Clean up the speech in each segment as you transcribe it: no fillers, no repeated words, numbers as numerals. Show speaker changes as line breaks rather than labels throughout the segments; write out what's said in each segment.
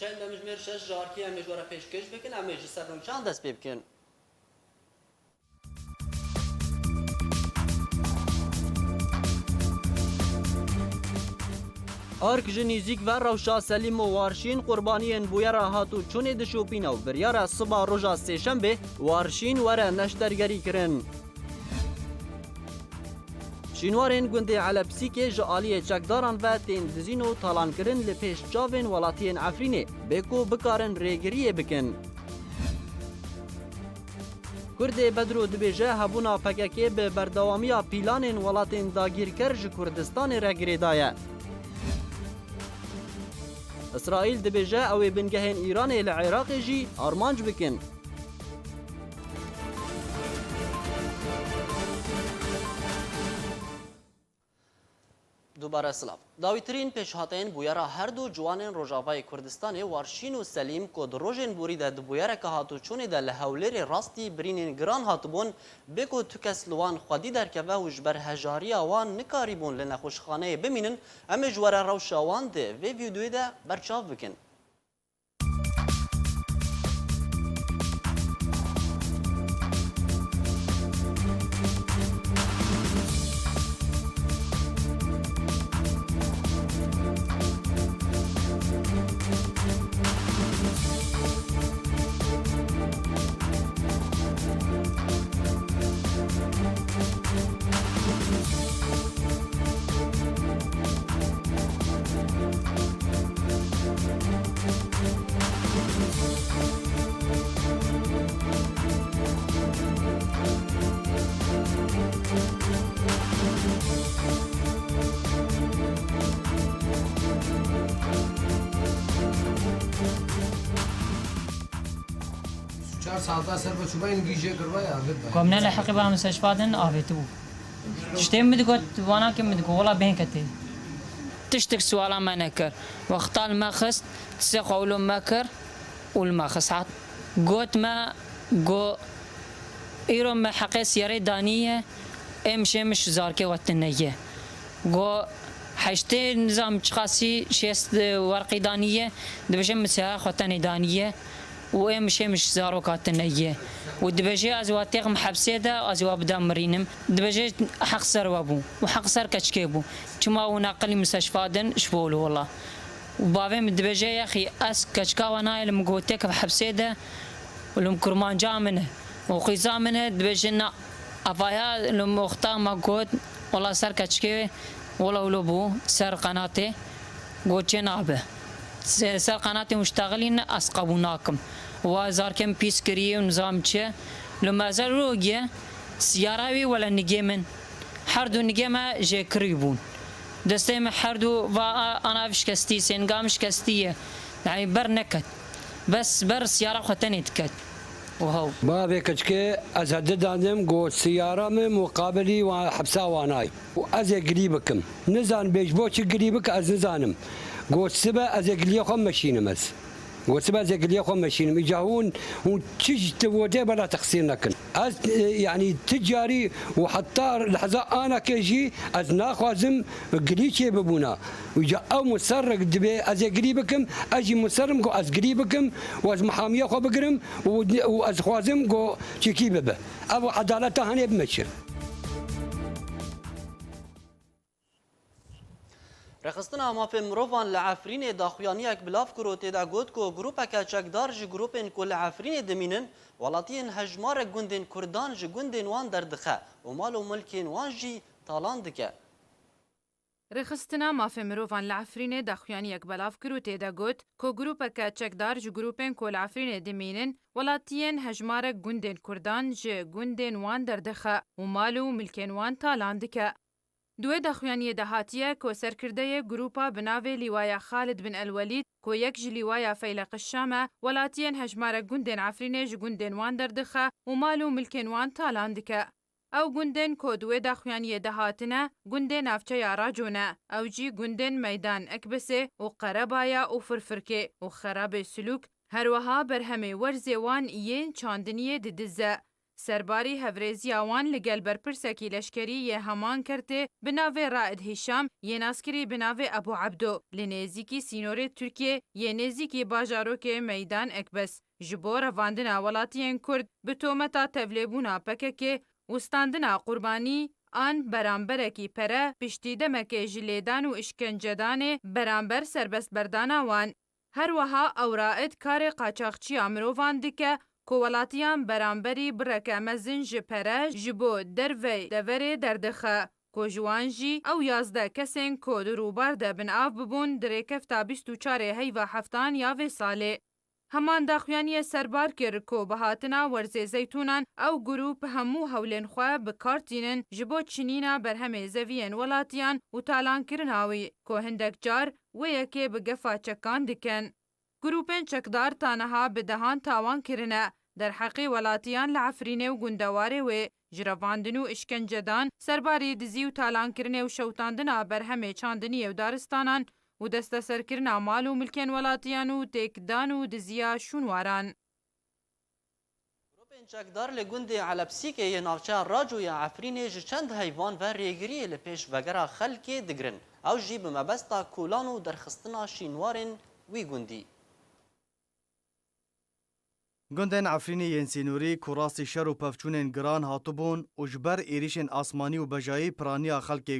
چند مجمر شش جارکی هم مجوره پیشکش بکن هم مجلس سرون چند دست بکن آرک جنیزیک و روشا سلیم و وارشین قربانیان بویرا هاتو چونه دشوپینا و بریارا صبح روژا سیشنبه وارشین وره نشترگری کرن. شینوارین گنده علبسی که جعالی چکداران و تین دزینو تالان کرن لپیش چاوین ولاتین عفرینه بکو بکارن ریگریه بکن. کرد بدرو دبیجه هبونا پککی به بردوامی پیلان ولاتین داگیر کرج کردستان ریگری دایه. اسرائیل دبیجه اوی بنگهین ایران لعراق جی آرمانج بکن. دوباره سلام. داویترین پیشهاتین بویرا هر دو جوانین روجاوای کردستان وارشین و سلیم کد روژن بوریده دبویرا که هاتو چونه ده لحولیر راستی برینین گران هاتبون بکو تکس لوان خودی در که وحوش بر هجاری آوان نکاری بون لنخوشخانه بمینن اما جوار روش آوان ده و ویدیوی ده برچاو بکن.
كم نلحق بها مستشفى آفتو تشتي مدقوت وانا كم مدقو والله بينكتي تشتك سوالا ما نكر واختار ما خست تسيق أولو ما كر والما خسعت قوت ما قو إيرو ما حقي سياري دانية امشي مش زاركي واتنية قو حشتي نظام تشخاصي شيست ورقي دانية دبشي مسيحة خوتاني دانية وامشي مش زارو كاتنية ودبجي ازواتيق محبسيدا ازواب دامرينم دبجي حق سر وابو وحق سر كشكيبو كما وناقل مستشفى شبولو والله وبابي دبجي يا اخي اس كشكا وانا المقوتيك بحبسيدا ولم كرمان جامنه وقيزا منه دبجينا افايا لم اختار ما قوت والله سر كشكي والله ولبو سر قناتي قوت جنابه سر قناتي مشتغلين اسقبوناكم وزاركم بيسكري ونظام تشي لما زروجي سياراوي ولا نجيمن حردو نجيمه جي كريبون دستيم حردو انا فيش كستي سينغام مش كستيه يعني برنكت بس بر سياره ختني تكت وهو
بابي كشكي ازهد دانم قو سياره من مقابلي وحبسا واناي وازي قريبكم نزان بيجبوش قريبك از نزانم قو سبا ازي قليا خم ماشينه مس وسبا زي قليا خم ماشينه يجاون وتج توجه بلا تقصير نكن يعني تجاري وحطار الحذاء انا كيجي از ناخذم قليشي ببونا وجا او مسرق دبي از قريبكم اجي مسرم قو از قريبكم واز محاميه خو بقرم واز خوازم قو تشكي ببه ابو عدالته هني بمشي
رخصتنا ما في مروفان لعفرين داخوانيك بلاف كروتي دا قد كو جروبا كاتشاكدار جي جروبين كل عفرين دمينن ولاتين هجمار جندين كردان جي جندين وان دردخه ومالو ملكين وان جي طالان دكه
رخصتنا ما في مروفان لعفرين داخوانيك بلاف كروتي دا قد كو جروبا كاتشاكدار جي جروبين كل عفرين دمينن ولاتين هجمار جندين كردان جي جندين وان دردخه ومالو ملكين وان طالان دكه دوی داخوانی دهاتیه که سرکرده گروپا بناوی لیوایا خالد بن الولید که یک جلیوایا فیلق الشامه ولاتین هجمار گندن عفرینه جگندن وان دردخه و مالو ملکن وان تالان دکه. او گندن که دوی داخوانی دهاتنه گندن افچه یاراجونه او جی گندن میدان اکبسه و قربایا و فرفرکه و خراب سلوک هروها برهمه ورزی وان این چاندنیه ددزه. سرباری هفرێزییا وان لەگەل بەرپرسێکی لەشکەری یê heman کرتê bi navê Raed Hîşam yê naskirî bi navê Ebu Ebdo li nêzîkî sînorê Tirkiye yê nêzîkî bajarokê Meydan Ekbes ji bo revandina welatiyên Kurd bi tometa tevlêbûna PKK û standina qurbanî an beramberekî pere piştî demekê ji lêdan û işkencedanê beramber serbestberdana wan. Her wiha ew Raed karê qaçaxçiya mirovan dike ku welatiyan beramberî bireke mezin ji pere ji bo dervey deverê derdixe ku ji wan jî ew 11 kesên ku di rûbar de bin av bibûn dirêkefta 24 heyva heftan ya vê salê. Heman daxuyaniyê serbar kir ku bi hatina werzê zeytûnan ew grûp hemû hewlên xwe bi kar tînin ji bo çinîna berhemê zeviyên welatiyan û talankirina wî ku hindek car wê yekê bi gefa çekan dikin. Grûpên çekdar taneha bi dehan tawan kirine. Derheqî welatiyan li Efrînê û gundewarê wê ji revandin û işkencedan, serbarî dizî û talankirinê û şewtandina berhemê çandiniyê û daristanan û desteserkirina mal û milkên welatiyan û têkdan û diziya şûnwaran.
Grûpên çekdar li gundê Elepsîkê yê navçeya Raco ya Efrînê ji çend heyvan ve rêgiriyê li pêş vegera xelkê digirin. Ew jî bi mebesta kolan û derxistina şînwarên wî gundî.
Gundên Efrînê yên sînorî ku rastî şer û pevçûnên giran hatibûn û ji ber êrişên asmanî û bejayî piraniya xelkê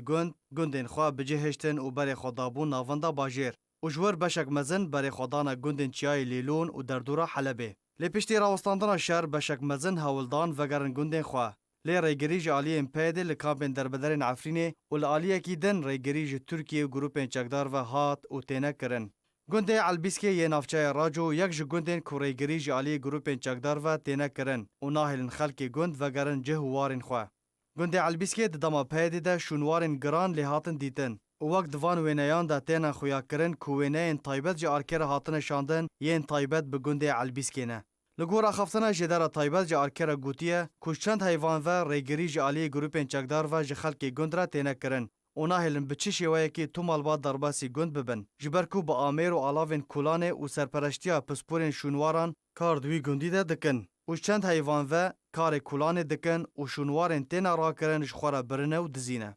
gundên xwe bicihêştin û berê xwe dabûn navenda bajêr û ji wir beşek mezin berê xwe dana gundên çiyayê Lêlûn û derdora Helebê. Lê piştî rawestandina şer beşek mezin hewildan vegerin gundên xwe. Lê rêgirî ji aliyên PYD li kampên derbederên Efrînê û li aliyekî din rêgirî ji Tirkiye û grûpên çekdar ve hat û têne kirin. Gundê Elbîskê yê navçeya Raco yek ji gundên ku rêgirî ji aliyê grûpên çekdar ve têne kirin û nahêlin xelkê gund vegerin cih û warên xwe. Gundê Elbîskê di dema PYD de şûnwarên giran lê hatin dîtin û wek di van wêneyan de têne xuyakirin ku wêneyên taybet ji arkera hatine şandin yên taybet bi gundê Elbîskê ne. Li gora xeftina jêdera taybet ji arkera gotiye ku çend heyvan ve rêgirî ji aliyê grûpên çekdar ve ji xelkê gund re têne kirin. û nahêlin bi çi şêweyekê tu malbat derbasî gund bibin ji ber ku bi amêr û alavên kulanê û serpereştiya pisporên şûnwaran kar di wî gundî de dikin û çend heyvan ve karê kulanê dikin û şûnwarên têne rakirin ji xwe re birine û dizîne.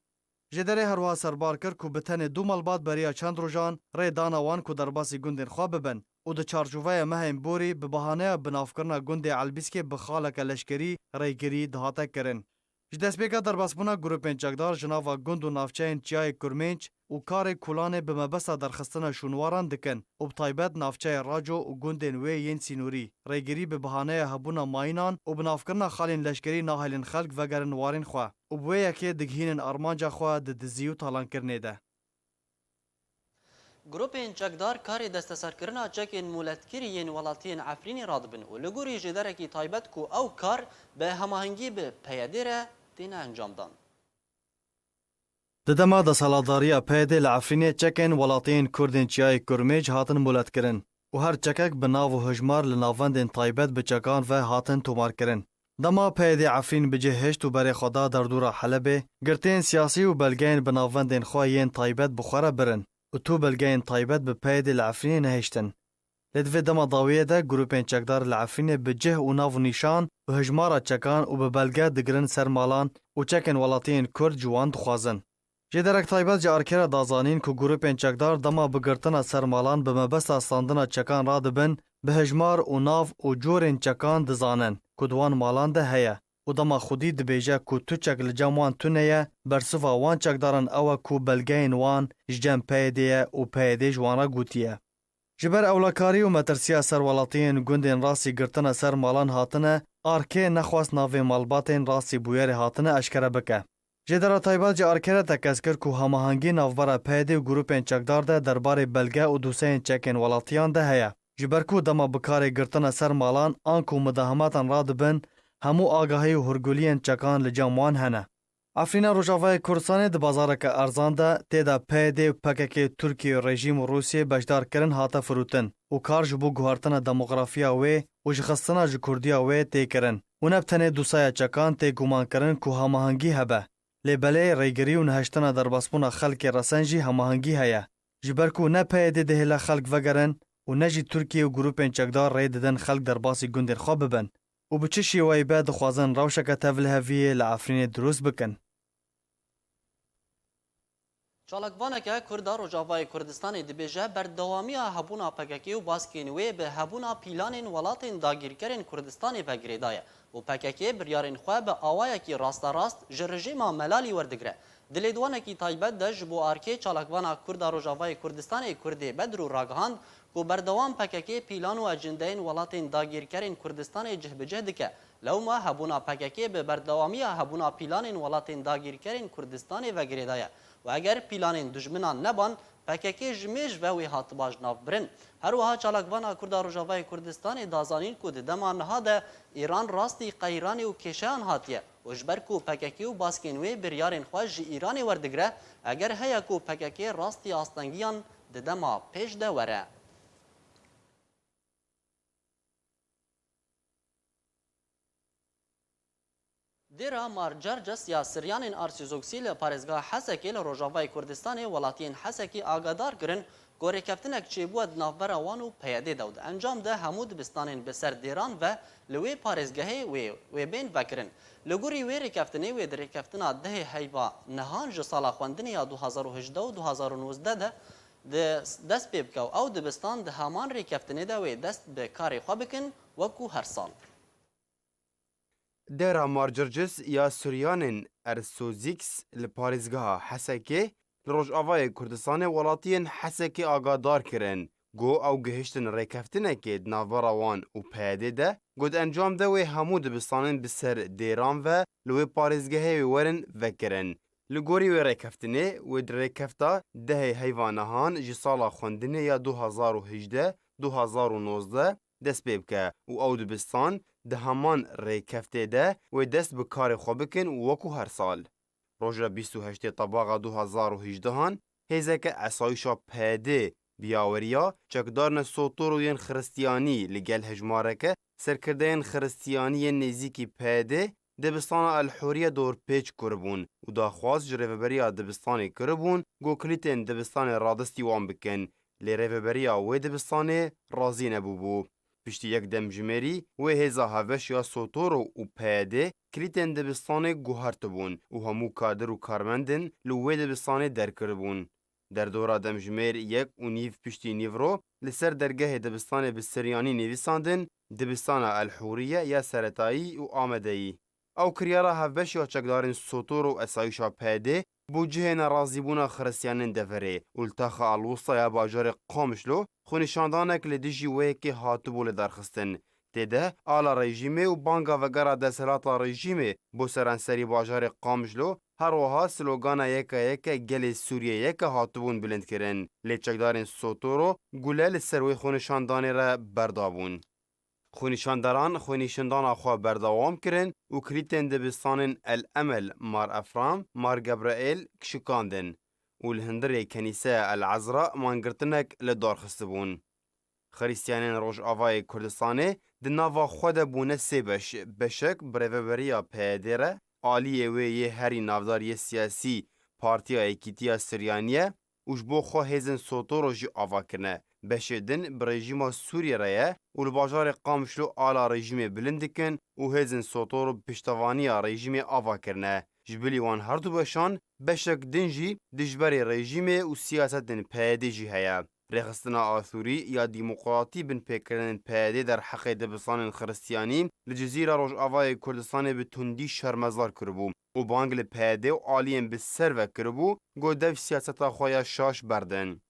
Ji derê herwiha serbar kir ku bi tenê du malbat beriya çend rojan rê dana wan ku derbasî gundên xwe bibin û di çarçoveya mehên borî bi bahaneya binavkirina gundê Elbîskê bi xaleke leşkerî rêgirî dihate kirin. Ji destpêka derbasbûna grûpên çekdar ji nava gund û navçeyên çiyayê Kurmênc û karê kulanê bi mebesta derxistina şûnwaran dikin û bi taybet navçeya Raco û gundên wê yên sînorî rêgirî bi bahaneya hebûna mayînan û bi navkirina xalên leşkerî nahêlin xelk vegerin warên xwe û bi wê yekê digihînin armanca xwe di dizî û talankirinê de.
Grûpên çekdar karê desteserkirina çekên mûletkirî yên welatiyên Efrînê radibin û li gorî ji derekî taybet ku ew kar bi hemahengî bi PYD re têne encamdan.
Di dema desaladariya PYD li Efrînê çekên welatiyên Kurdên çiyayê Kurmêc hatin mûletkirin û her çekek bi nav û hejmar li navendên taybet bi çekan ve hatin tomarkirin. Dema PYD Efrîn bicihêşt û berê xwe da derdora Helebê girtiyên siyasî û belgeyên bi navendên xwe yên taybet bi xwe re birin û tu belgeyên taybet bi PYD li Efrînê nehêştin. Lê divê dema dawiyê de grûpên çekdar li Efrînê bi cih û nav û nîşan bi hejmara çekan û bi belge digirin ser malan û çekên welatiyên Kurd ji wan dixwazin. Jê derek taybet ji arkera dazanîn ku grûpên çekdar dema bigirtina ser malan bi mebesta standina çekan radibin bi hejmar û nav û corên çekan dizanin ku di wan malan de heye û dema xwedî dibêje ku tu çek li cem wan tuneye bersiva wan çekdaran ew e ku belgeyên wan ji cem PYD'ye û PYD ji wan re gotiye. Ji ber ewlekarî û metirsiya serwelatiyên gundên rastî girtina ser malan hatine, arkê nexwast navê malbatên rastî bûyerê hatine eşkere bike. Ji dera taybet ji arkere te kes kir ku hemahengî navbera PYD û grûpên çekdar de derbarê belge û doseyên çekên welatiyan de heye. Ji ber ku dema bi karê girtina ser malan an ku midahematan radibin, hemû agahî û hûrguliyên çekan li cem wan hene. Efrîna Rojavayê Kurdistanê di bazareke erzan de têda PYD û PKK Tirkiye rejîm û Rûsyê beşdarkirin hate firûtin û kar ji bo guhartina demografiya wê û ji xistina ji Kurdiya wê tê kirin û ne bi tenê dosaya çekan tê gumankirin ku hemahengî hebe. Lê belê rêgirî û nihêştina derbasbûna xelkê resen jî hemahengî heye. Ji ber ku ne PYD dihêle xelk vegerin û ne jî Tirkiye û grûpên çekdar rê didin xelk derbasî gundên xwe bibin. و bi çi şîweyê be dixwazin rewşeke tevliheviyê li Efrînê dروست bikin.
Çalakvaneke Kurda Rojavayê Kurdistanê dibêje berdewamiya hebûna PKK û baskên wê bi hebûna pîlanên welatên dagîrkerên Kurdistanê vegirêdaye û PKK biryarên xwe bi awayekî rasterast ji rejîma Melalî werdigire. Dilêdwanekî taybet de ji bo arkê çalakvana Kurda Rojavayê Kurdistanê Kurdê Bedru ragihand ku berdewam PKK pîlan û ecendeyên welatên dagîrkerên Kurdistanê cih bi cih dike. Lewma hebûna PKK bi berdewamiya hebûna pîlanên welatên dagîrkerên Kurdistanê vegirêdaye. و اگر پیلانین دژمنان نبان PKK جمیج و وی هات باج ناف برن هر وها چالاکوانا کردا روجاوای کردستان دازانین کو دما نهاده ایران راستی قیرانی و کشان هاتیه و جبر کو PKK و باسکین وی بریارین خواج ایران وردگره اگر هيا کو PKK راستی آستانگیان دما پیش ده وره دیرا مارجرجس یا سریانین ارسیزوکسی لپارێزگا حەسەکێ لە ڕۆژاوای کوردستانی وڵاتیان حەسەکی ئاگادار کرن گۆڕێکەفتنێک چێبووە ناوبەرە وان و پەیەدێ دەود ئەنجام دە هەموو دبستانên بەسەر دێران و لە وێ پارێزگەهەیە وێبێن vەkirin li gorî wê rêkeftinê wê dirêkeftina dehê heyva nehan ji sala xwendinê ya 2018 û 2019 de dest pê bike û ew dibistan di heman rêkeftinê de wê dest bi karê xwe bikin wekû her sal.
Dera Marjircis ya Suryanên Ersozîks li parêzgeha Hesekê li Rojavayê Kurdistanê welatiyên Hesekê agadar kirin. Got ew gihîştin rêkeftinekê di navbera wan û peyedê de got encam de wê hemû dibistanên bi ser dêran ve li wê parêzgehê wê werin vekirin. Li gorî wê rêkeftinê wê di rêkefta dehê heyva nehan ji sala xwendinê ya 2018-2019 dest pê bike û ew dibistan di heman rêkeftê de wê dest bi karê xwe bikin wekû her sal. Roja 28 Tebaqa 2018 hêzeke esayişa PD biyaweriya çekdarina sotor û yên xiristiyanî li gel hejmareke serkirdeyên xiristiyaniyên nêzîkî PD dibistana Elhuriye dorpêç kiribûn û daxwaz ji rêveberiya dibistanê kiribûn got kilîtên dibistanê radistî wan bikin. Lê rêveberiya wê dibistanê razî nebûbû. Piştî yek demjimêrî wê hêza heveş ya Sotoro û PD kilîtên dibistanê guhertibûn û hemû kadir û karmendin li wê dibistanê derkiribûn. Derdora demjimêr yek û nîv piştî nîvro li ser dergehê dibistanê bi Siryanî nivîsandin dibistana Elhuriye ya seretayî û Amedeyî. Ew kiryara hevbeş ya çekdarên Sotoro û esayişa PD بۆ cihê nerazîbûna xiristiyanên deverê û li taxa Alwista ya bajarê Qamişlo xwînîşandanek li dijî wêyekê hatibû li derxistin. Têde ala rejîmê û banga vegera desthilata rejîmê bo serenserî bajarê Qamişlo her wiha slogana yeka yeke gelê Sûriye yeke hatibûn bilindkirin. Lê çekdarên Sotoro gule li ser wê xwînîşandanê re berdabûn. Xwînîşandaran xwînîşindana xwe berdewam kirin û kilîtên dibistanên El Emel Mar Efram, Mar Gebreîl kişikandin û li hindirê kenîseya El Ezra mangirtinek li darxistibûn. Xiristiyanên Rojavayê Kurdistanê di nava xwe de bûne sê beş. Beşek bi rêveberiya PYD re, aliyê wê yê herî navdariyê siyasî Partiya Yekîtiya Siryanî û ji bo xwe hêzên Sotoro jî ava kirine. Beşê din bi rejîma Sûriye re ye û li bajarê Qamişlo ala rejîmê bilind dikin û hêzên Sotoro piştevaniya rejîmê ava kirine. Ji bilî wan her du beşan, beşek din jî dijberê rejîmê û siyasetên PYD jî heye. Rêxistina Asûrî ya dîmokratî bin pêkirinên PYD derheqê dibistanên xiristiyanî li Cizîra Rojavayê Kurdistanê bi tundî şermezar kiribû û bang li PYD û aliyên bi ser ve kiribû got dev siyaseta xwe ya şaş berdin.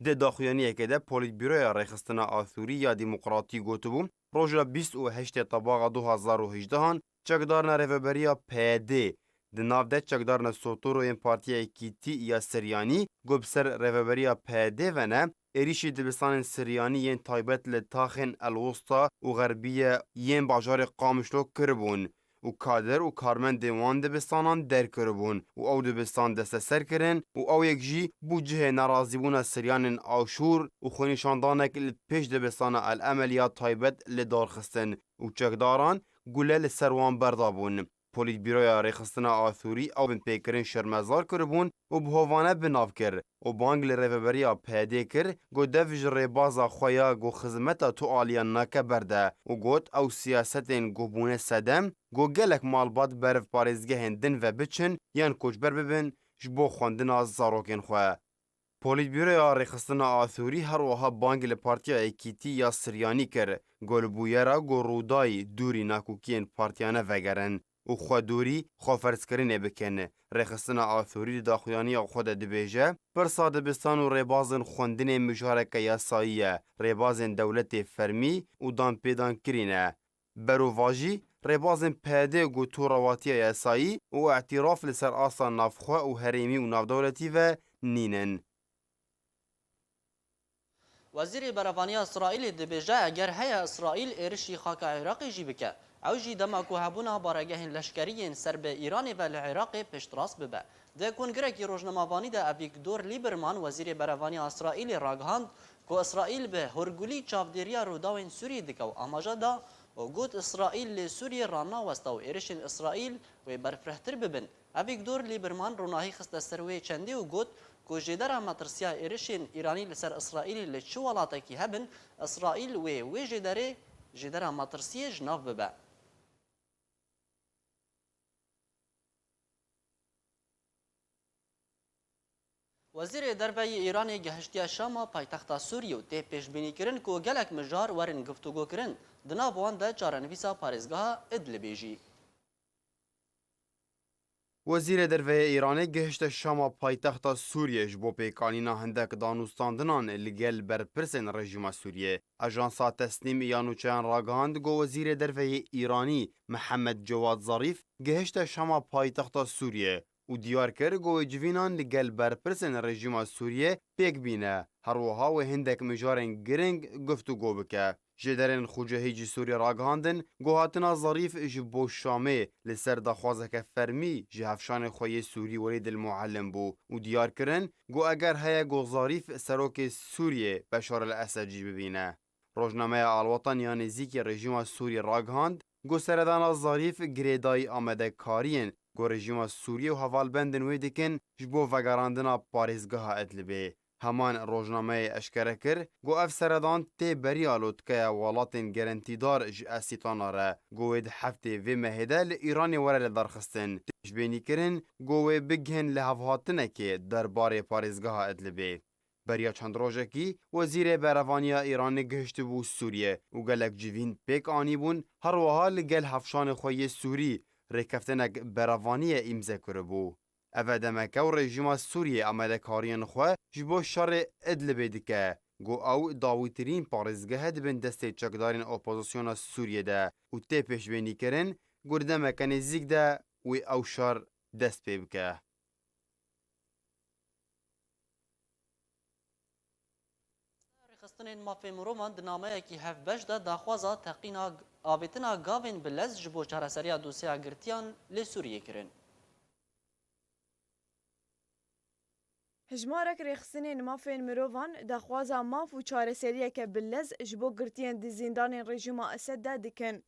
Di daxuyaniyekê de Polîtbîroya Rêxistina Asûrî ya dîmokratî gotibû roja 28 Tebaqa 2018 çekdarina rêveberiya PYD di nav de çekdarina Sotoroyên Partiya Yekîtî ya Siryanî got bi ser rêveberiya PYD vene êrişî dibistanên Siryanî yên taybet li taxên Elwista û Xerbiye yên bajarê Qamişlo kiribûn û kadir û karmendên wan dibistanan derkiribûn û ew dibistan desteser kirin û ew yek jî bû cihê nerazîbûna Siryanên Aşûr û xwînîşandanek li pêş dibistana El Emel ya taybet li darxistin û çekdaran gule li ser wan berdabûn. پۆلیتبیرۆیا ڕێخستنا ئاثوری ئەو بن پێکردن شەرمەزار کربوون و بهۆڤانە بناو کرد و بانگ لە ڕێڤەبەریya پێدێ کرد گۆ dev ji rêbaza xwe ya got xizmeta tu aliyan nake berde û got ew siyasetên gobûne sedem got gelek malbat beriv parêzgehên din ve biçin yan koçber bibin ji bo xwendina zarokên xwe. Polîtbîroya Rêxistina Athûrî her wiha bang li Partiya Ekîtî ya Siryanî kir got li bûyera got rûdayî dûrî nakûkiyên partiya ne vegerin û xwedûrî xweferzkirinê bikin. Rêxistina Athûrî li daxuyaniya xwe de dibêje pirsa dibistan û rêbazên xwendinê mijareke yasayî ye, rêbazên dewletê fermî û danpêdankirî ne. Berovajî rêbazên pêdê got tûrewatiya yasayî û ehtîraf li ser asa navxwe û herêmî û navdewletî ve nînin.
وزیر برافانیا اسرائیل دبیجه اگر هیا اسرائیل ارشی خاک عراقی جی بکه او جی دمکو هبونا بارگهین لشکریین سر به ایران و العراق پشتراس ببه ده کنگرکی روزنامه‌وانی ده ابیگدور لیبرمان وزیر برافانیا اسرائیل راگهاند که اسرائیل به هرگولی چاودیریا روداوین سوریه دکو آماجا دا و گوت اسرائیل لسوریه رانا وستا و ارشین اسرائیل و برفرهتر ببن ابیگدور لیبرمان روناهی خست سروی چندی و گوت کو جدر مترسیا ایرشین ایرانی لسر اسرائیل لچو ولاته کی هبن اسرائیل و جدر مترسیه جناف ببه وزیر دربای ایران گهشتیا شام پایتخت سوریه و ته پیشبینی کرن کو گلک مجار ورن گفتگو کرن دنا بوان ده چارنویسا پارێزگاha ادلبیجی
Wezîrê Derveyê Îranê gihişte Şama paytexta Sûriyê ji bo pêkanîna hindek danûstandinan li gel berpirsên rejîma Sûriyê. Ajansa Tesnîm ya Nûçeyan ragihand got Wezîrê Derveyê Îranî Mihemed Cewad Zarîf gihişte Şama paytexta Sûriyê û diyar kir got wê civînan li gel berpirsên rejîma Sûriyê pêk bîne. Her wiha wê hindek mijarên giring guftûgû bike. Ji derên Xucehî cî Sûriye ragihandin gohatina Zarîf ji bo Şamê li ser daxwazeke fermî ji hevşanê xwe yê Sûrî Welîd el Muallim bû û diyar kirin got eger heye got Zarîf serokê Sûriyê Beşar el Esed jî bibîne. Rojnameya Alwatan ya nêzîkê rejîma Sûriyê ragihand got seredana Zarîf girêdayî amedekariyên got rejîma Sûriyê û hevalbendên wê dikin ji bo vegerandina parêzgeha Idlibê. Heman rojnameyê eşkere kir got ev seredan tê beriya lotkeya welatên gerentîdar ji Esîtana re got wê di heftê vê mehê de li Îranê were li darxistin. Pêşbînî kirin got wê bigihên li hevhatinekê derbarê parêzgeha Idlibê. Beriya çend rojekî Wezîrê Berevaniya Îranê gihiştî bû Sûriye û gelek civîn pêk anî bûn her wiha li gel hevşanê xwe yê Sûrî rêkeftinek berevaniyê îmze kiribû. Ev demeke û rejîma Sûriyê amedekariyên xwe ji bo şerê Idlibê dike got ew dawîtirîn parêzgehe dibin destê çekdarên opozisyona Sûriyê de û tê pêşbînî kirin got demeke nêzik de wê ew şer dest pê bike.
Rêxistinên mafê mirovan di nameyekî hevbeş de daxwaza teqîna avêtina gavên bi lez ji bo çareseriya dosyeya girtiyan lê Sûriyê kirin.
Hejmarek rêxistinên mafên mirovan daxwaza maf û çareseriyeke bilez ji bo girtiyên di zindanên rejîma Esed de dikin.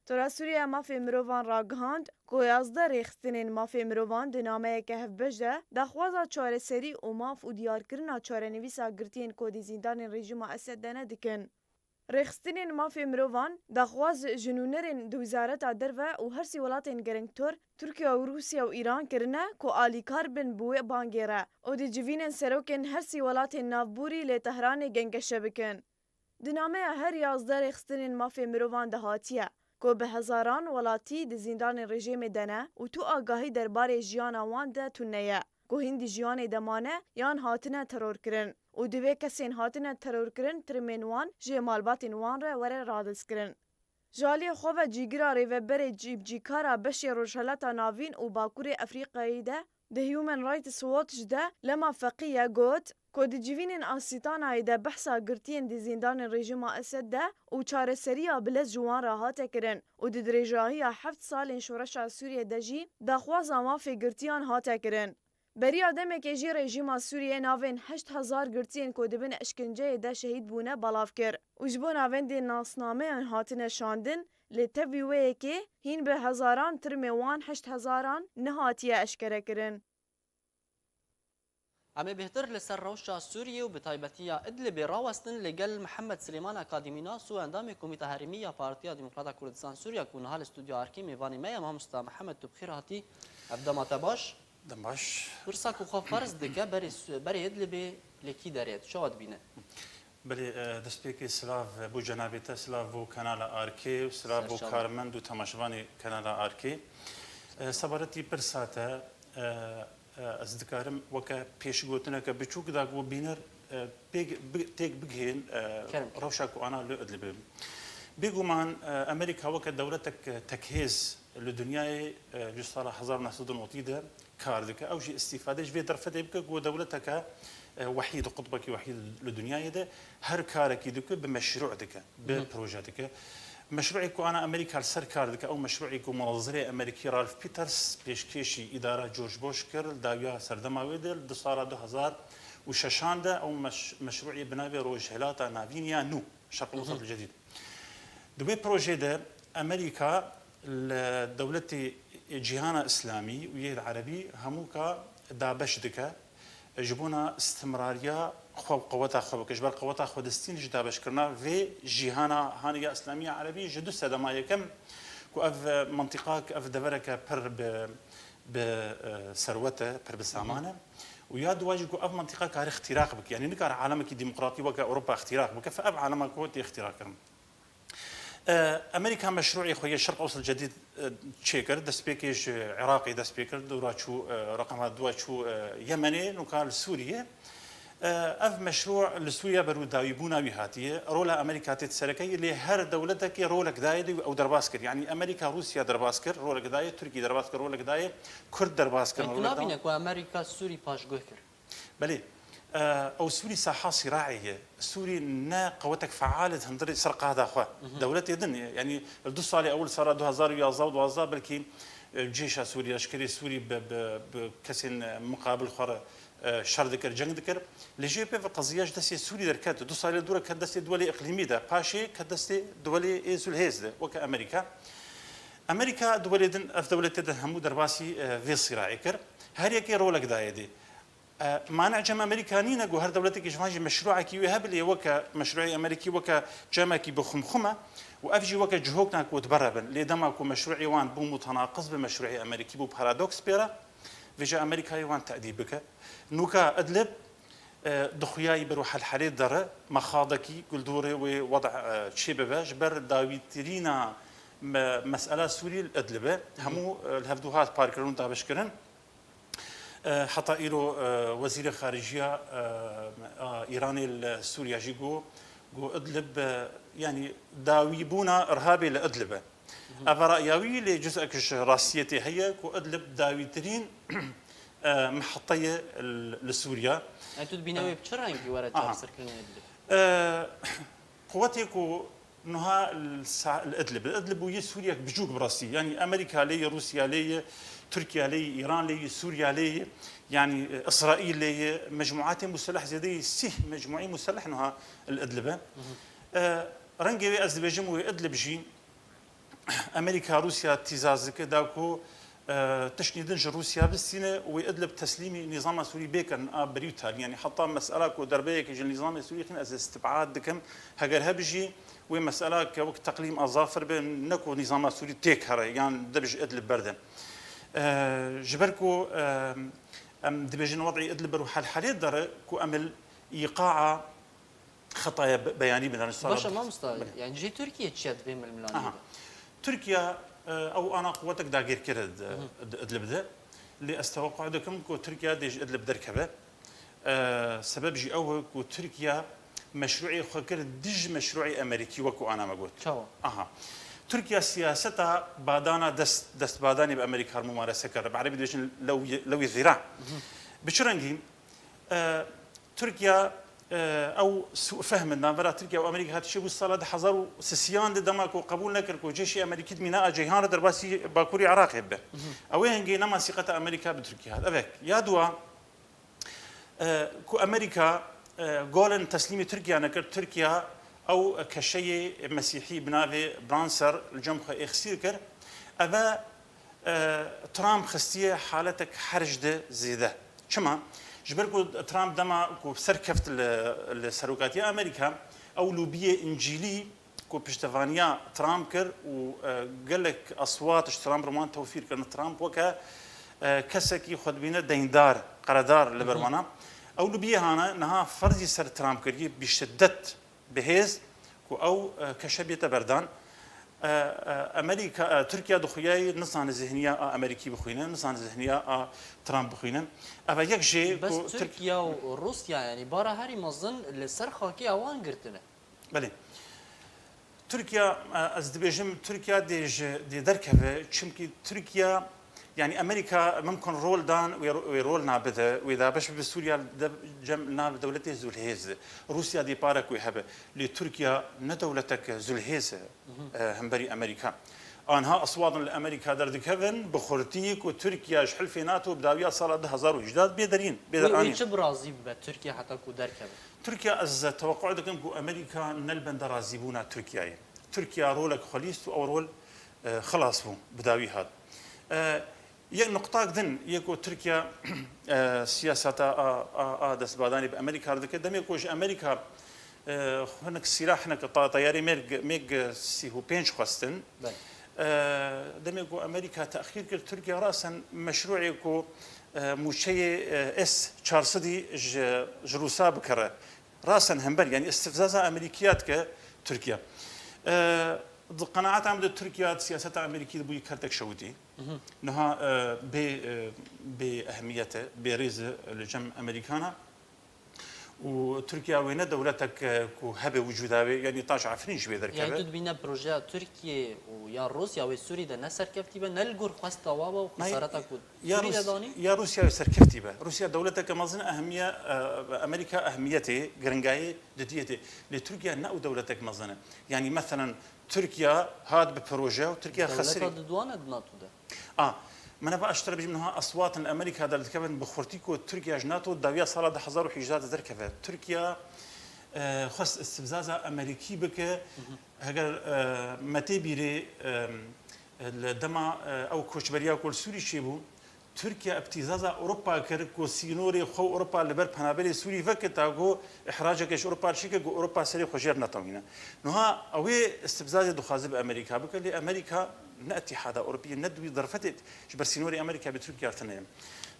Tora Sûriya mafê mirovan ragihand ku 11 rêxistinên mafê mirovan di nameyeke hevbeş de daxwaza çareserî û maf û diyarkirina çarenivîsa girtiyên ku di zindanên rejîma Esed de ne dikin. Rêxistinên mafê mirovan daxwaz ji nûnerên di wizareta derve û hersî welatên gerengtor Tirkiye û Rûsya û Îran kirine ku alîkar bin bi wê bangê re û di civînên serokên hersî welatên navbûrî lê Tehranê gengeşe bikin. Di nameya her 11 rêxistinên mafê mirovan de hatiye ku bi hezaran welatî di zindanên rejîmê de ne û tu agahî derbarê jiyana wan de tune ye ku hîn di jiyanê de mane yan hatine terorkirin û divê kesên hatine terorkirin tirmên wan ji malbatên wan re were radizkirin. Ji aliyê xwe ve cîgira rêveberê cîbcîkara beşê Rojhilata Navîn û Bakurê Efrîqayê de di Human Rights Watch de Lema Feqiye got ku di civînên Asîtanayê de behsa girtiyên di zindanên rejîma Esed de û çareseriya bilez ji wan re hate kirin û di dirêjahiya 7 salên şoreşa Sûriyê de jî daxwaza mafê girtiyan hate kirin. Beriya demekê jî rejîma Sûriyê navên 8,000 girtiyên ku dibin eşkenceyê de şehîd bûne balav kir. û ji bo navendên nasnameyan hatine şandin, lê tevî wê yekê hîn bi hezaran tirmê wan 8,000 nehatiye eşkerekirin.
ئەمێ بهتر لەسەر ڕەوشە سووریە و بتایبەتیە ئیدلبێ ڕاوەستن لەگەل محەممەد سلێمان ئەکادیمیناس و ئەندامی کۆمیتە هەرمیە پارتیا دیموکراتا کوردستان سووریا و نها لە ستودیو ئارکی میێوانی مەیە مامۆستا محەممەد تو بخیر هاتی ئەبدەماتە باش
دەماش
پرساک و خۆ فەرز دکە بەرێ ئیدلبێ لێکی دەرێت شەوت بینێت
بله دەستپێکی سلااف بۆ جەنابێتە سلااف بۆ کەناە ئارکێ و سلااف بۆ کارمەند و تەماشەوانی کەناە ئارکێ سەبارەتی پرساتە ئەس دکارم وەکە پێشگوتنەکە بچووکدا بۆ بینەر تێک بگهێن ڕەوشە کوانە لێ ئەدلێ بێگومان ئەمریکا وەکە دەولەتێک تەکهێز لە دنیای ساڵە 1990 ده کار دکە ئەوژی ئیسیفادەش بێ دەرفەتێ بکە بۆ دەولەتەکە وحید قوتبەکی وحید لە دنیای ده هەر کارێکی دکە بە مەشروع دکە بە پرۆژە دکە مشروعی کو انا امریکا سر کار دکه او مشروعی کو مناظره امریکی رالف پیترز پیشکشی اداره جورج بوش کرد داویا سردما ویدل دو سال 2006 ده او مشروعی بناوی روجهلاتا ناوینیا نو شرق الوسط الجديد دوی پروژه ده امریکا لدولت جهان اسلامی و العربي هموكا دابش دکه جبونا استمراريه خو قوتها خو كجبر قوتها خو دستين جدا بشكرنا في جهانا هانيه اسلاميه عربيه جدو سدما يكم كو اف منطقه اف دبرك بر بثروته بر بسامانه ويا دواجي كو اف منطقه كار اختراق بك يعني نكار عالمك ديمقراطي وك اوروبا اختراق بك فاب عالمك هو اختراق امريكا مشروعي خويا الشرق الاوسط الجديد تشيكر دسبيكيش عراقي دسبيكر دوراتشو رقم دواتشو يمني وكان سوريا اف مشروع لسوريا بروداوي بوناوي هاتيه رولا امريكا تتسركي اللي هر دولتك رولك دايد او درباسكر يعني امريكا روسيا درباسكر رولك دايد تركيا درباسكر رولك دايد كرد درباسكر
رولك دايد امريكا سوري باش غوكر
بلي او سوري ساحه صراعيه سوري نا قوتك فعاله هندري سرقه هذا اخوه دولتي دن يعني الدو صالي اول صار 2000 يا زود وزا بلكي جيش سوريا اشكري سوري بكسن مقابل خر شر ذكر جنگ ذكر لجي بي قضيه دسي سوري دركات دو صالي دوره كدسي دولي اقليمي ده باشي كدسي دولي ايزول هيز وك امريكا دولي دن اف دولتي همو درباسي في صراعي كر هر يكي رولك دايدي مانع جمع امريكانيين جو هر دولتك جماجي مشروعك يهبل وكا مشروعي امريكي وكا جمعك بخمخمه وافجي وكا جهوكنا كو تبربن لدماكو مشروعي وان بو متناقض بمشروعي امريكي بو بارادوكس بيرا فيجا امريكا وان تاديبك نوكا ادلب دخياي بروح الحالي دره مخاضكي قلدوري ووضع شبابه جبر داويترينا مساله سوري الادلبه همو الهفدوهات باركرون تابشكرن حتى إيرو وزير خارجية إيراني السوريا جيجو إدلب يعني داويبونا إرهابي لإدلب أفرأيوي لجزء كش راسيتي هي كو إدلب داويترين محطية لسوريا
أنتو تبيناوي بشرانكي ورا جابسر كلنا إدلب
قوتي كو نها الإدلب ويا سوريا بجوك براسي يعني أمريكا لي روسيا لي تركيا لي ايران لي سوريا لي يعني اسرائيل لي مجموعات مسلحه زي سه مجموعي مسلح انها الادلبه رنجي ازبيجم وادلب جي امريكا روسيا تيزازك داكو تشنيدنج روسيا بالسنه وادلب تسليمي نظام سوري بيكن بريوتال يعني حتى مساله كو دربيك النظام السوري خن از استبعاد دكم هاجر هبجي ومساله كوقت تقليم اظافر بين نكو نظام سوري تيك يعني دبج ادلب برده جبركو دبجن وضعي ادلب روح الحالي دار كو امل ايقاع خطايا بياني من الصراحه
باش ما مستوى يعني جي تركيا تشاد بهم الملاني
تركيا او انا قوتك دا غير كرد ادلب ده اللي استوقع دكم كو تركيا ديج ادلب دركبه سبب جي او كو تركيا مشروعي خكر دج مشروعي امريكي وكو انا ما قلت
شو
تركيا سياستها بادانا دست باداني بامريكا الممارسه كر بعربي ديشن لو الذراع بشرنجي تركيا او سوء فهم نافرا تركيا وامريكا هاتشي والصلاة حزار سسيان دماك وقبول نكر وجيش امريكي ميناء جيهان درباسي باكوري عراق هبه او هنجي نما ثقه امريكا بتركيا هذا افك يا دوا كو امريكا قولن تسليم تركيا نكر تركيا او كشيء مسيحي بنافي برانسر الجمخ اخسير كر ابا ترامب خستيه حالتك حرجده زيده شما جبركو ترامب دما كو سركفت السروقاتية أمريكا أو لوبية إنجيلي كو بشتفانيا ترامب كر وقال لك أصوات ترامب رمان توفير كرن ترامب وكا كسكي خد بينا ديندار قرادار لبرمانا أو لوبية هانا نها فرضي سر ترامب كر بشدت بهيز كو أو كشبية بردان امريكا تركيا دخوياي نصان ذهنيه امريكي بخوينا نصان ذهنيه ترامب بخوينا افا يك جي
بس تركيا وروسيا يعني بارا هاري مظن لسر خاكي اوان قرتنا
بله تركيا از دبيجم تركيا دي دركبه چمكي تركيا يعني امريكا ممكن رول دان ويرول نابذه واذا باش بسوريا جم ناب دولته زلهيز روسيا دي بارك ويهبه لتركيا ندولتك زلهيز همبري امريكا انها اصوات لامريكا دردكفن بخورتيك وتركيا شحل في ناتو بداويه صار 2011 بيدرين
بيدراني ويش برازي بتركيا حتى كو دركبه
تركيا از توقع دكم كو امريكا نلبن درازيبونا تركيا تركيا رولك خليس او رول خلاص بو بداوي هذا یک نقطه دن یکو ترکیه سیاستا دست بادانی به امریکا دکه دمی کوش امریکا هناك سلاح هناك طياري ميج 35 خواستن دمی کو امریکا تأخير کرد ترکیه راسا مشروعی کو موشي اس 400 جروسا بكره راسا همبر يعني استفزاز امريكيات كتركيا قناعات عمد تركيا سياسة أمريكية بوي كارتك شودي نها بأهميته بريز الجم أمريكانا وتركيا وين دولتك كهبة وجودها يعني طاش عفرين شوي ذركبه
يعني تدبينا بروجي تركيا ويا روسيا وسوريا ده نسر كفتيبه نلقور خاصة وابا وخسارتك
يا روسيا يسر كفتيبه روسيا دولتك مازن أهمية أمريكا أهميته جرنجاي دديته لتركيا نأو دولتك مازنه يعني مثلا تركيا هاد ببروجه وتركيا خسرت
دولتها ناتو ده
ما انا بقى اشتري بجي منها اصوات امريكا دلت كمان بخورتيكو تركيا جناتو داويه صار 1011 دركفه تركيا خص استفزازه امريكي بك هاجر متي بيري الدما او كوشبريا كل سوري شيبو تركيا ابتزازه اوروبا كركو سينوري خو اوروبا لبر بنابلي سوري فكتاغو احراجك اوروبا شيكو اوروبا سري خوجر نتوينا نها اوي استفزازه دخازب امريكا بك لامريكا ناتي حدا اوروبي ندوي ظرفتت جبر سينوري امريكا بتركيا تنين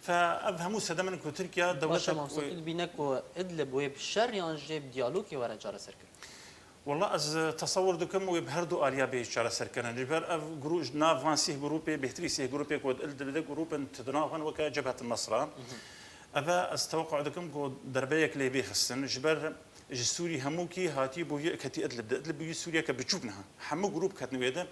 فافهموا سدمن كو تركيا
دولتك مقصود بينك وادلب وبالشر ينجيب ديالوجي ورا جار سركن
والله از تصور دكم وبهردو اليا بيشار سركن جبر اف جروج نافانسي جروبي بهتريسي جروبي كود الدل جروب تدناهن وك جبهه النصره ابا استوقع دكم كو دربيك لي بيخسن جبر سوري هموكي هاتي بو كتي ادلب بو سوريا كبجوبنها حمو جروب كتنويده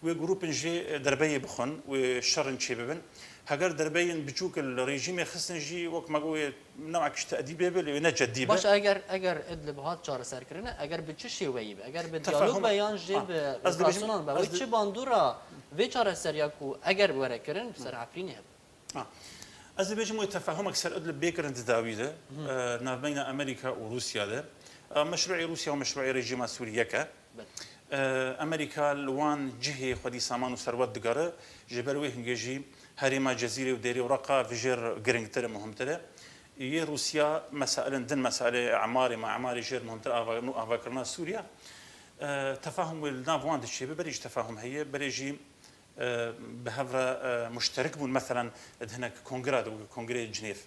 وجروب نجي دربيه بخن وشرن شبابن هاجر دربين بجوك الريجيم خصن جي وك ما قوي نوع كش تأديبه بل نجديبه
باش اگر ادلب هات چار سر کرنه اگر بچه شویی اگر به دیالوگ بیان جیب راسونان با وچ باندورا و چار سر یکو اگر وره کرن سر عفرینه
از بيجمو تفاهم اكثر ادلب بيكر انت داويده بين امريكا وروسيا ده مشروع روسيا ومشروع ريجيم سوريا ك امريكا لوان جهه خدي سامان وثروت دقاره جبروي هنجي هريما جزيره وديري ورقه فيجر جرينتر مهمتره هي روسيا مسائل دن مسائل اعماري مع اعماري جير مهمتره نو افكرنا سوريا تفاهم النافوان الشيء بريج تفاهم هي بريجي بهفره مشترك مثلا هناك كونغري جنيف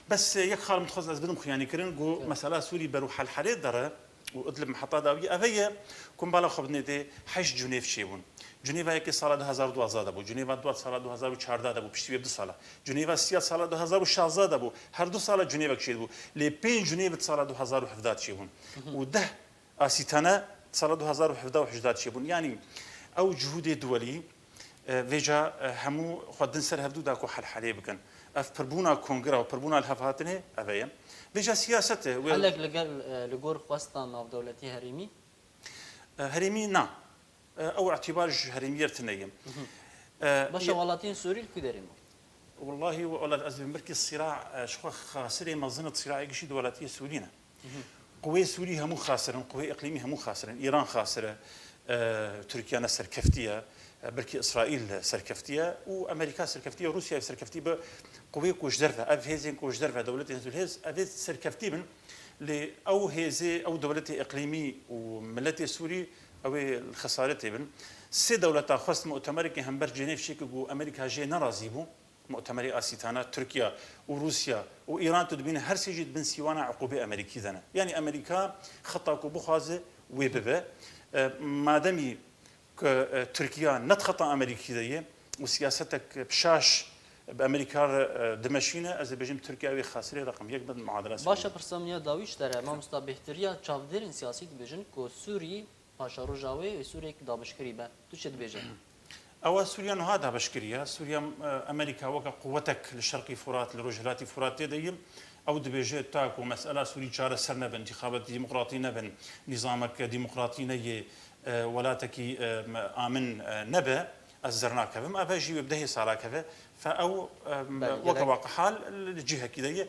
بس يك خال متخصص بدهم يعني كرين جو مساله سوري بروح الحالات دره وادلب محطه داويه افيه كون بالا خبنيتي حش جنيف شيبون جنيفا يك سال 2012 دبو جنيفا 2 سال 2014 دبو پشتی به 2 سال جنيفا 3 سال 2016 دبو هر 2 سال جنيفا کشیدبو لی 5 جنيفا سال 2017 شيبون وده اسيتانا سال 2017 شيبون يعني او جهود دولي فيجا همو خدن سر هفدو داكو حل حلي بكن اف پربونا کنگره و پربونا الهفاتنه اویم بجا سیاسته
هلك لجور خواستا ناف دولتي هريمي
هرمي نا او اعتبار هرمير تنيم
باشا ولاتين سوري الكدريم
والله ولا أزل مركز الصراع شو خاسرة منظمة صراع يجي دولتية سورينا قوى سوريا مو خاسرة قوى إقليمية مو خاسرة إيران خاسرة تركيا سركفتية بلكي إسرائيل سركفتية وأمريكا سركفتية وروسيا سركفتية قوى كوش درفة أف هيزين كوش درفة دولتي هز أف سركفتية من أو هيزي أو دولتي إقليمي وملتي سوري أو الخسارة تبن سي دولة خاص مؤتمر كي هم برجنيف شيكو أمريكا جي نرازيبو مؤتمر آسيتانا تركيا وروسيا وإيران تدبين هر سيجد بن سيوانا عقوبة أمريكي ذنا يعني أمريكا خطا بخازة ويببه ما دامي تركيا نتخطا أمريكي ذي وسياستك بشاش بأمريكا دمشينة أذربيجان تركيا وي خاسرة رقم 1 من معادلة
باشا برسامية داويش ترى ما مستبهتريا تشافديرين سياسي بيجن كو سوري باشا روجاوي سوري دابشكري با توشد بيجن
أو سوريا هذا بشكرية سوريا أمريكا وقع قوتك للشرقي فرات لرجلاتي فرات تديم أو دبيجي تاكو مسألة سوري شارة سرنا بانتخابات ديمقراطية نبن نظامك ديمقراطي نية ولاتك آمن نبا الزرناك فم أفاجي وبدهي صاراك فأو وقع حال الجهة كذا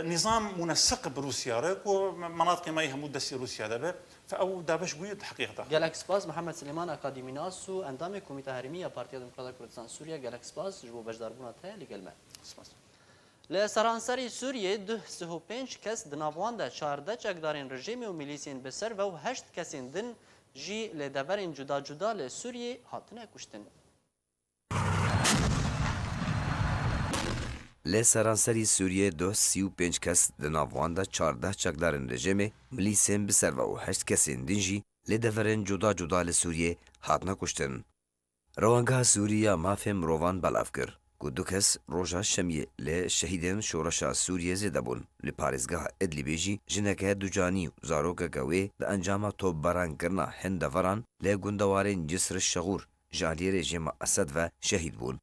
نظام منسق بروسيا رك ومناطق ما يهمو دسي روسيا دابا فأو دابش بويد حقيقة
جالك سباز محمد سليمان أكاديمي ناس وأندامي كوميتا هرمية بارتيا ديمقراطية كردستان سوريا جالك سباز جبو بجداربونا تها لقلمة لسرانسري سوريا ده سهو بينش كس دنابوان ده 14 اقدارين رژیم و ميليسين بسر و 8 كسين دن جي لدورين جدا جدا لسوريا هاتنه كشتن
لی سرانسری سوریه 235 کس د ناوان دا 14 چکدارن رژیم ملیسین بسر و 8 کسین دنجی لی دورن جدا جدا لسوریه هاتنا کشتن. روانگاه سوریه مافی مروان بلاف کر که دو کس روژا شمیه لی شهیدین شورشا سوریه زیده بون لی پارزگاه ادلی جی جنکه دو جانی و زاروک گوه دا انجام توب بران کرنا هند وران لی گندوارین جسر شغور جالی رژیم اسد و شهید بون.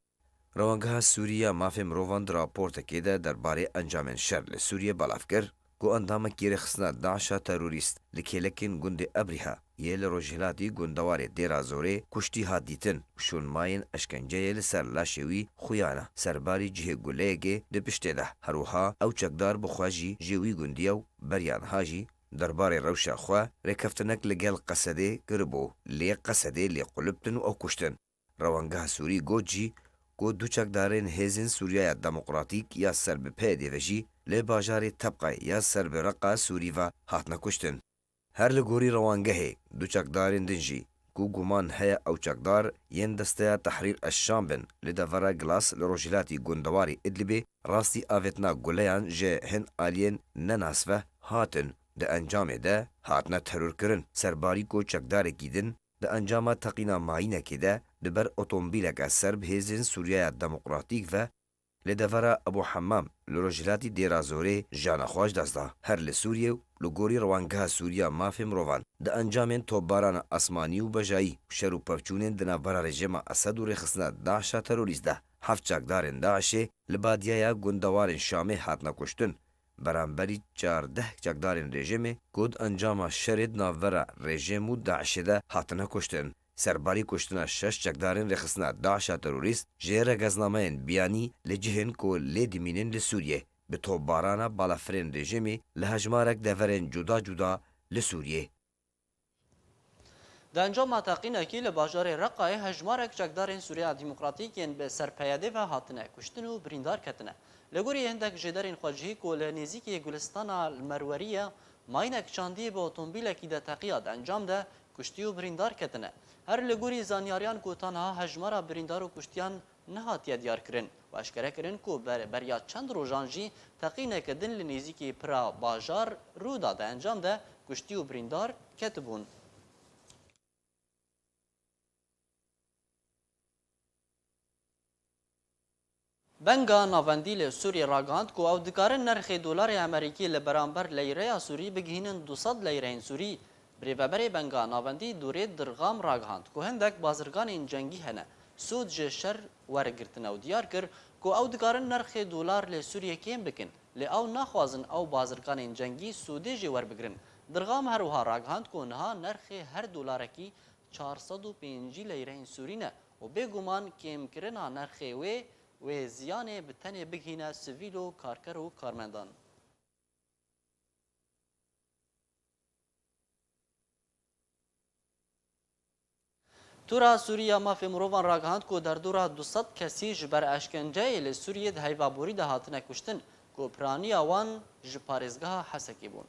روانگاه سوریه مافی مروان راپورت کده درباره انجام شر لسوریه بلاف کر که اندام گیر خسنا داعش تروریست لکلکن گند ابریها یه لروجهلاتی گندوار دیرازوره کشتی ها دیتن شون ماین اشکنجه لسر لاشوی خویانه سرباری جه گلیگه دپشته ده هروها او چکدار بخواجی جوی گندیو بریان هاجی درباره روشا خوا رکفتنک لگل قصده کربو لی قصده لی قلبتن او کشتن. روانگاه سوری گوجی کو دو چکدارین هیزن سوریه دموکراتیک یا سرب پیدی وجی لی باجار طبقه یا سرب رقا سوری و هاتنا کشتن. هر لگوری روانگه دو چکدارین دنجی کو گمان هیا او چکدار ین دسته تحریر الشام بن لدورا گلاس لروجلاتی گندواری ادلبی راستی آویتنا گلیان جه هن آلین نناسوه هاتن ده انجام ده هاتنا ترور کرن سرباری کو چکدار گیدن ده انجام تقینا معینه که ده دبر اتومبیلک سرب هیزن سوریه دموکراتیک و لدورا ابو حمام لروجلاتی دیرازوره جانا خواج دستا هر لسوریه لگوری روانگاه سوریه مافی مروان ده انجامین توباران اسمانی و بجایی شروع پفچونین دنابرا رژیم اسد و رخصنا داعش تروریست ده هفت چکدارن داعشه لبادیه گندوارن شامه هاتنا کشتن برانبری 14 چکدارن رژیم کود انجام شرد ناورا رژیم و داعش ده هاتنا کشتن. سرباری کشتنا 6 چکدارن رخصنا داعش تروریست جیر گزنامین بیانی لجهن کو لیدمینن لسوریه به توبارانا بالافرین رژیمی لهجمارک دورن جدا جدا لسوریه.
در انجام تقینکی لباجار رقای هجمارک چکدارین سوریه دموکراتیکین به سرپیاده و هاتنه کشتن و بریندار کتنه. لگوری هندک جدارین خواجهی که لنزیکی گلستان المروریه ماینک چاندی به اتومبیلکی ده تقیاد انجام ده کشتی و بریندار کتنه. هر لگوری زانیاریان که تنها هجمارا بریندار و کشتیان نهاتیه دیار کرن و اشکره کرن که بریا چند روژانجی تقینه کدن لنزیکی پرا باجار رو داده انجام ده کشتی و بریندار کتبون. بنگا ناوندی ل سوریه راگاند کو او دکارن نرخ دلار امریکی ل برابر لیره سوری بگهینن 200 لیره سوری بریبری بنگا ناوندی دوره درغام راگاند کو هندک بازرگان جنگی هنه سود جشر ورگرتن او دیار کر کو او دکارن نرخ دلار ل سوریه کم بکن ل او نخوازن او بازرگان جنگی سودی جی ور بگرن درغام هر وها راگهاند کو نها نرخ هر دلار کی 405 لیره سورینه و بگومان کم کرنا نرخ و زیان بتنه بگهینه سویل و کارکر و کارمندان تورا سوریه مافی مروان راگهاند کو در دورا 200 کسی جبر اشکنجه ل سوریه ده هیوابوری ده هاتنه کشتن کو پرانی آوان جپارزگاه حسکی بون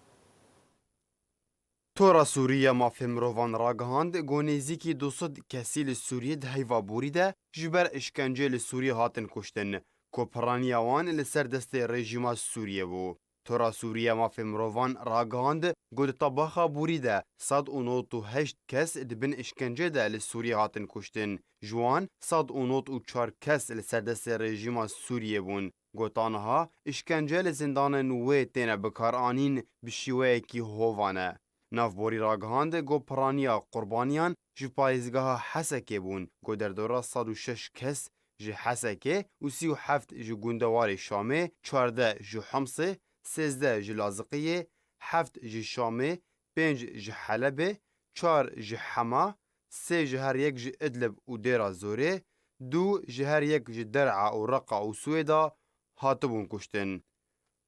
تورا سوریه مافی مروان راگهاند گونیزیکی 200 کسی ل سوریه ده هیوابوری ده جبر اشکنجه ل سوریه هاتن کشتن کو پرانی آوان لسر دست رژیما سوریه بو تورا سوریه مافی مروان راگهاند گود طباخا بوریده 198 کس دبن اشکنجه ده لسوریه هاتن کشتن جوان 194 کس لسردست رژیما سوریه بون گوتانها اشکنجه لزندان نوه تینه بکار آنین بشیوه کی هووانه نافبوری راگهاند گو پرانیا قربانیان جو پایزگاه حسکه بون گو در دوره 106 کس جو حسکه و 37 جو گوندوار شامه 14 جو حمصه 13 ji Lazıqiye, 7 ji Şamê, 5 ji Helebê, 4 ji Hema, 3 ji her yek ji İdlib û Dêra Zorê, 2 ji her yek ji Der'a û Reqa û Swêda hatibûn kuştin.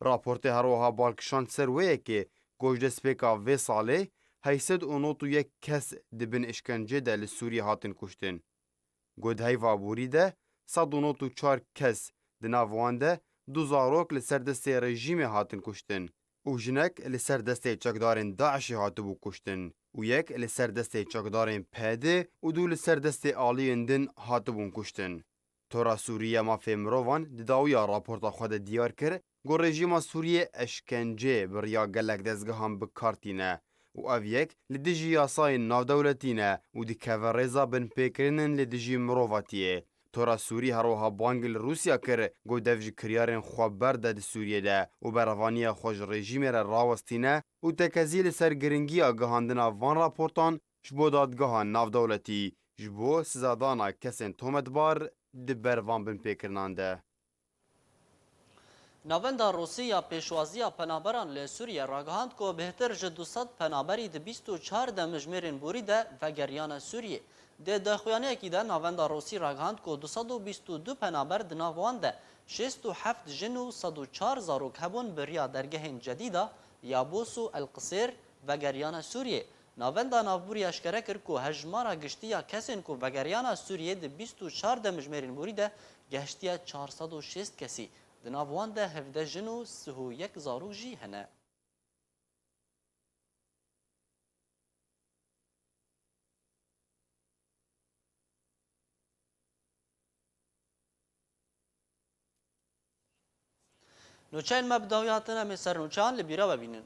Raportê herwiha balkişand ser wê yekê gojdestpêka vê salê 891 kes dibin işkence de li Sûriyê hatin kuştin. Godheyva borî de 194 kes di nav wan de du zarok li ser destê rejîmê hatin kuştin û jinek li ser destê çekdarên Daişê hatibû kuştin û yek li ser destê çekdarên PD û du li ser destê aliyên din hatibûn kuştin. Tora Sûriye mafê mirovan di dawiya raporta xwe de diyar kir got rejîma Sûriyê eşkence biriya gelek dezgehan bikartîne û ev yek li dijî yasayên navdewletî ne û dikeve rêza binpêkirinin li dijî mirovatiyê. Tora Sûrî herwiha bang li Rûsya kir got dev ji kiryarên xwe berde di Sûriyê de û berevaniya xwe ji rejîmê re rawestîne û tekezî li ser giringiya gihandina van raportan ji bo dadgeha navdewletî ji bo sizadana kesên tometbar di ber van binpêkirinan de.
Navenda Rûsya pêşwaziya penaberan li Sûriye ragihand ku bêhtir ji 200 penaberî di 24 demijmêrên borî de vegeriyana Sûriyê. Di daxuyaniyekî de navenda Rûsî ragihand ku 222 penaber di nav wan de 67 jin û 104 zarok hebûn bi riya dergehên cedîda Yabûs û Elqisêr vegeriyana Sûriyê. Navenda navbûrî eşkere kir ku hejmara giştiya kesên ku vegeriyana Sûriyê di 24 demijmêrên borî de gehiştiye 406 kesî. Di nav wan de 17 jin û 31 zarok jî hene. نوچین مبداویاتن امی سر نوچان لبیرا ببینن.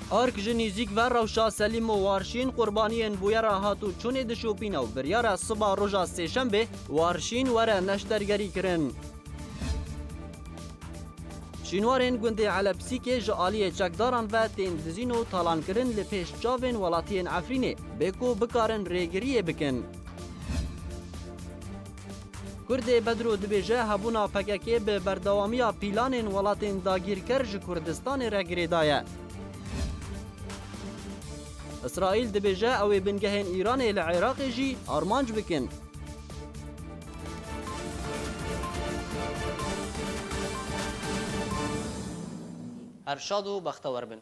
آرک جنیزیک و روشا سلیم و وارشین قربانیین بویرا هاتو چون دشوپین و بریارا صبح روژا سیشنبه وارشین وره نشترگری کرن. شینوارên gundê Elepsikê ji aliyê çekdaran ve tên dizîn û talankirin li pêş çavên welatiyên Efrînê bê ku bikarin rêgiriyê bikin. Kurdê Bedro dibêje hebûna PKK bi berdewamiya pîlanên welatên dagîrker ji Kurdistanê re girêdaye. İsraîl dibêje ew ê bingehên Îranê li Iraqê jî armanc bikin. هر شاد و بختور بن